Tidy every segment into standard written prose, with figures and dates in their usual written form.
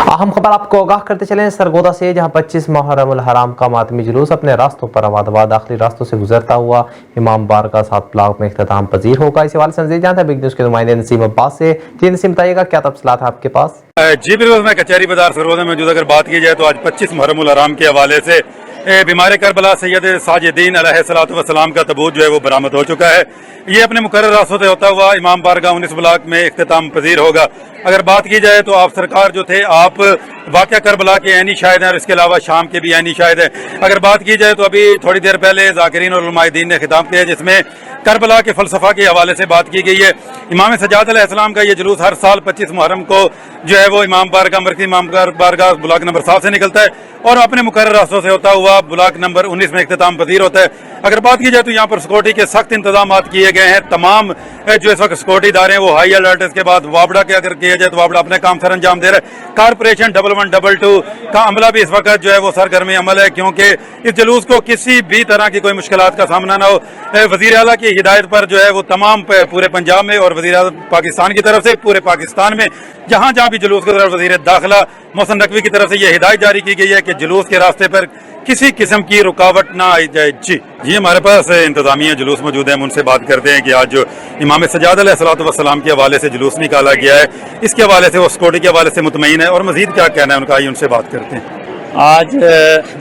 अहम खबर आपको आगाह करते चलें सरगोदा से, जहां 25 मुहर्रम उल हराम का मातमी जुलूस अपने रास्तों पर आबादाबाद आखिरी रास्तों से गुजरता हुआ इमाम बारगाह 7 ब्लॉक में इख्तिताम पजीर होगा। इस हवाले से मज़ीद जानते हैं बिग न्यूज़ के नुमाइंदे नसीम अब्बास से। जी नसीम, बताइएगा क्या तफसीलात है आपके पास? जी बिल्कुल, मैं कचहरी बाजार सरगोदा में मौजूद। अगर बात की जाए तो आज 25 मुहर्रम उल हराम के हवाले से बीमार करबला सैयद साजिदीन अलैहिस्सलाम का तबूत जो है वो बरामद हो चुका है। ये अपने मुकर्रर रास्तों से होता हुआ इमाम बारगाह 19 ब्लॉक में इख्तिताम पजीर होगा। अगर बात की जाए तो आप सरकार जो थे, आप वाक़या करबला के ऐनी शाहिद हैं और इसके अलावा शाम के भी ऐनी शाहिद हैं। अगर बात की जाए तो अभी थोड़ी देर पहले ज़ाकिरीन और उलमाए-ए-दीन ने खिताब किया, जिसमें करबला के फ़लसफ़ा के हवाले से बात की गई है। इमाम सज्जाद अलैहिस्सलाम का ये जुलूस हर साल 25 मुहर्रम को जो है वो इमाम बारगाह मरकज़ी इमाम बारगाह ब्लॉक नंबर 7 से निकलता है और अपने मुकर्रर रास्तों से होता हुआ ब्लॉक नंबर 19 में इख्तिताम पजीर होता है। अगर बात की जाए तो यहाँ पर सिक्योरिटी के सख्त इंतजाम किए गए हैं। तमाम जो इस वक्त सिक्योरिटी इदारे हैं वो हाई अलर्ट। इसके बाद वाबड़ा के अगर किया जाए तो वाबड़ा अपने काम सर अंजाम दे रहा है। कारपोरेशन 1112 का अमला भी इस वक्त जो है वो सरगर्मी अमल है, क्योंकि इस जुलूस को किसी भी तरह की कोई मुश्किलात का सामना ना हो। वज़ीर आला की हिदायत पर जो है वो तमाम पूरे पंजाब में और वज़ीर आला पाकिस्तान की तरफ से पूरे पाकिस्तान में जहाँ जहाँ भी जुलूस की तरफ वज़ीर दाखिला मोहसिन नकवी की तरफ से ये हिदायत जारी की गई है कि जुलूस के रास्ते पर किसी किस्म की रुकावट ना आई जाए। जी हमारे पास इंतजामिया जुलूस मौजूद है, हम उनसे बात करते हैं कि आज जो इमाम सज्जाद अलैहिस्सलाम के हवाले से जुलूस निकाला गया है, इसके हवाले से वो सिक्योरिटी के हवाले से मुतमईन है और मजीद क्या कहना है उनका, आइए उनसे बात करते हैं। आज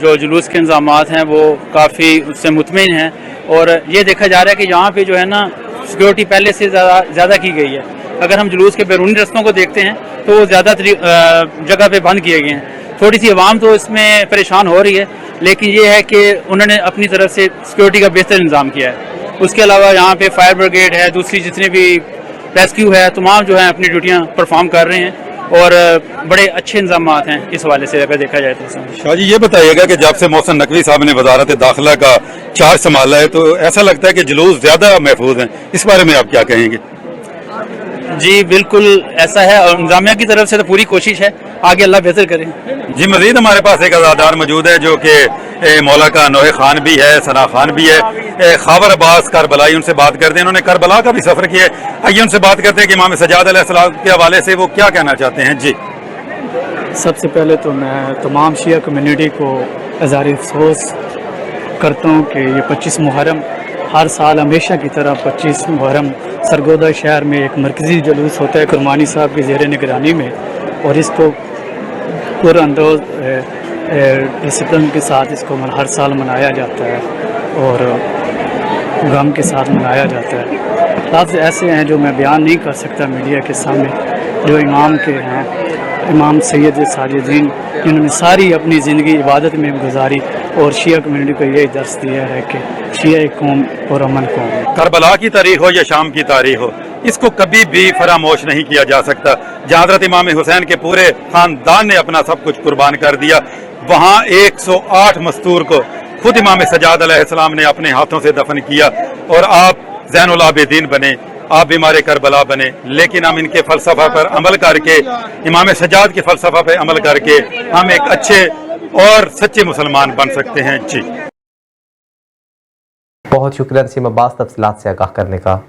जो जुलूस के इंतजामात हैं वो काफ़ी उससे मुतमईन हैं और ये देखा जा रहा है कि यहाँ पे जो है ना सिक्योरिटी पहले से ज़्यादा की गई है। अगर हम जुलूस के बैरूनी रस्तों को देखते हैं तो वो ज़्यादा जगह पे बंद किए गए हैं। थोड़ी सी आवाम तो इसमें परेशान हो रही है, लेकिन ये है कि उन्होंने अपनी तरफ से सिक्योरिटी का बेहतर इंतजाम किया है। उसके अलावा यहाँ पे फायर ब्रिगेड है, दूसरी जितने भी रेस्क्यू है, तमाम जो है अपनी ड्यूटियाँ परफॉर्म कर रहे हैं और बड़े अच्छे इंतजाम हैं इस हवाले से अगर देखा जाए तो। शाह जी, ये बताइएगा कि जब से मोहसिन नकवी साहब ने वजारत दाखिला का चार्ज संभाला है तो ऐसा लगता है कि जुलूस ज़्यादा महफूज हैं, इस बारे में आप क्या कहेंगे? जी बिल्कुल ऐसा है और इंतजामिया की तरफ से तो पूरी कोशिश है, आगे अल्लाह बेहतर करे। जी मजीद हमारे पास एक अज़ादार मौजूद है जो कि मौला का नोहे खान भी है, सना खान भी है, खाबर अब्बास करबलाई, उनसे बात करते हैं। उन्होंने करबला का भी सफ़र किया है, आइए उनसे बात करते हैं कि इमाम सज्जाद अलैहिस्सलाम के हवाले से वो क्या कहना चाहते हैं। जी सबसे पहले तो मैं तमाम शिया कम्युनिटी को इज़हार अफ़सोस करता हूँ कि ये 25 मुहर्रम हर साल हमेशा की तरह 25 मुहर्रम सरगोदा शहर में एक मरकज़ी जुलूस होता है कुरबानी साहब की ज़ेर निगरानी में, और इसको पुरअंदाज़ डिसिप्लिन के साथ इसको हर साल मनाया जाता है और गम के साथ मनाया जाता है। लफ्ज़ ऐसे हैं जो मैं बयान नहीं कर सकता मीडिया के सामने, जो इमाम के हैं, इमाम सैयद साजिदीन, जिन्होंने सारी अपनी ज़िंदगी इबादत में गुजारी और शिया कम्युनिटी को यही दर्स दिया है कि शिया कौम और अमन कौम। करबला की तारीख हो या शाम की तारीख हो, इसको कभी भी फरामोश नहीं किया जा सकता। जहाँ हज़रत इमाम हुसैन के पूरे ख़ानदान ने अपना सब कुछ कुर्बान कर दिया, वहाँ 108 मस्तूर को खुद इमाम सज्जाद अलैहिस्सलाम ने अपने हाथों से दफन किया और आप ज़ैनुल आबिदीन बने, आप बीमार करबला बने। लेकिन हम इनके फ़लसफ़ा पर अमल करके, इमाम सज्जाद के फ़लसफ़ा पर अमल करके हम एक अच्छे और सच्चे मुसलमान बन सकते हैं। जी बहुत शुक्रिया नसीम अब्बास तफसीलात से आगाह करने का।